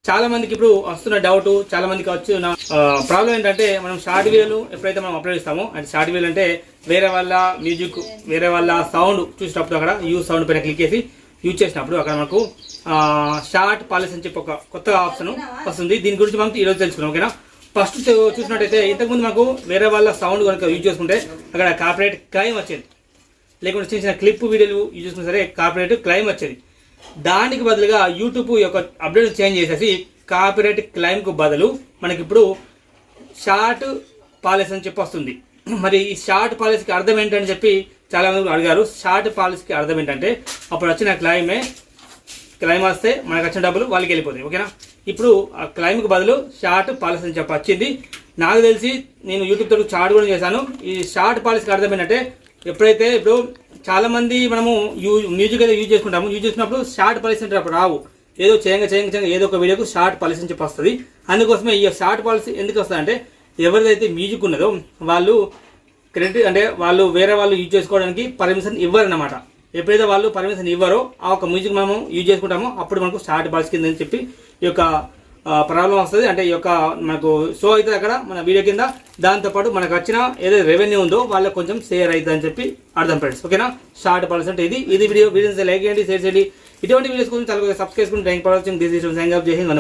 చాలా మందికి ఇప్పుడు వస్తున్న డౌట్, చాలా మందికి వచ్చిన ప్రాబ్లం ఏంటంటే మనం షార్ట్ వీడియోలు ఎప్పుడైతే మనం అప్లోడ్ చేస్తామో, అంటే షార్ట్ వీడియోలు అంటే వేరే వాళ్ళ మ్యూజిక్, వేరే వాళ్ళ సౌండ్ చూసినప్పుడు అక్కడ యూజ్ సౌండ్ పైన క్లిక్ చేసి యూజ్ చేసినప్పుడు అక్కడ మనకు షార్ట్ పాలసీ అని చెప్పి ఒక కొత్త ఆప్షన్ వస్తుంది. దీని గురించి మనం ఈరోజు తెలుసుకున్నాం. ఓకేనా, ఫస్ట్ చూసినట్టయితే ఇంతకుముందు మనకు వేరే వాళ్ళ సౌండ్ కనుక యూజ్ చేసుకుంటే అక్కడ కాపీరైట్ క్లెయిమ్ వచ్చేది, లేకుంటే చిన్న చిన్న క్లిప్ వీడియోలు యూజ్ చేసుకున్నా సరే కాపీరైట్ క్లెయిమ్ వచ్చేది. దానికి బదులుగా యూట్యూబ్ యొక్క అప్డేట్ చేంజ్ చేసేసి కాపీరైట్ క్లెయిమ్కు బదులు మనకి ఇప్పుడు షార్ట్ పాలసీ అని చెప్పి వస్తుంది. మరి ఈ షార్ట్ పాలసీకి అర్థం ఏంటని చెప్పి చాలా మంది అడిగారు. షార్ట్ పాలసీకి అర్థం ఏంటంటే అప్పుడు వచ్చిన క్లెయిమ్ వస్తే మనకు వచ్చిన డబ్బులు వాళ్ళకి వెళ్ళిపోతాయి. ఓకేనా, ఇప్పుడు ఆ క్లెయిమ్కి బదులు షార్ట్ పాలసీ అని చెప్పి వచ్చింది. నాకు తెలిసి నేను యూట్యూబ్ తోటి చార్ట్ కూడా చేశాను. ఈ షార్ట్ పాలసీకి అర్థం ఏంటంటే ఎప్పుడైతే ఇప్పుడు చాలా మంది మనము మ్యూజిక్ అయితే యూజ్ చేసుకున్నప్పుడు షార్ట్ పాలసీ అంటే అప్పుడు రావు, ఏదో చేయంగా ఏదో ఒక వీడియోకు షార్ట్ పాలసీ అని చెప్పి వస్తుంది. అందుకోసమే ఈ షార్ట్ పాలసీ ఎందుకు వస్తుంది అంటే ఎవరిదైతే మ్యూజిక్ ఉన్నదో వాళ్ళు క్రెడిట్ అంటే వాళ్ళు వేరే వాళ్ళు యూజ్ చేసుకోవడానికి పర్మిషన్ ఇవ్వరన్నమాట. ఎప్పుడైతే వాళ్ళు పర్మిషన్ ఇవ్వరో ఆ ఒక మ్యూజిక్ మనము యూజ్ చేసుకుంటామో అప్పుడు మనకు షార్ట్ పాలసీ కింద అని చెప్పి ఈ యొక్క ప్రాబ్లం వస్తుంది. అంటే ఈ యొక్క మనకు షో అవుతుంది అక్కడ మన వీడియో కింద. దాంతోపాటు మనకు వచ్చిన ఏదైతే రెవెన్యూ ఉందో వాళ్ళకి కొంచెం షేర్ అవుతుంది అని చెప్పి అర్థం ఫ్రెండ్స్. ఓకేనా, షార్ట్ పాలసీ అంటే ఇది వీడియో లైక్ చేయండి, షేర్ చేయండి. ఇటువంటి వీడియోస్ కోసం చాలా సబ్స్క్రైబ్ చేసుకుని thank for watching. This is signing off. జై హింద్.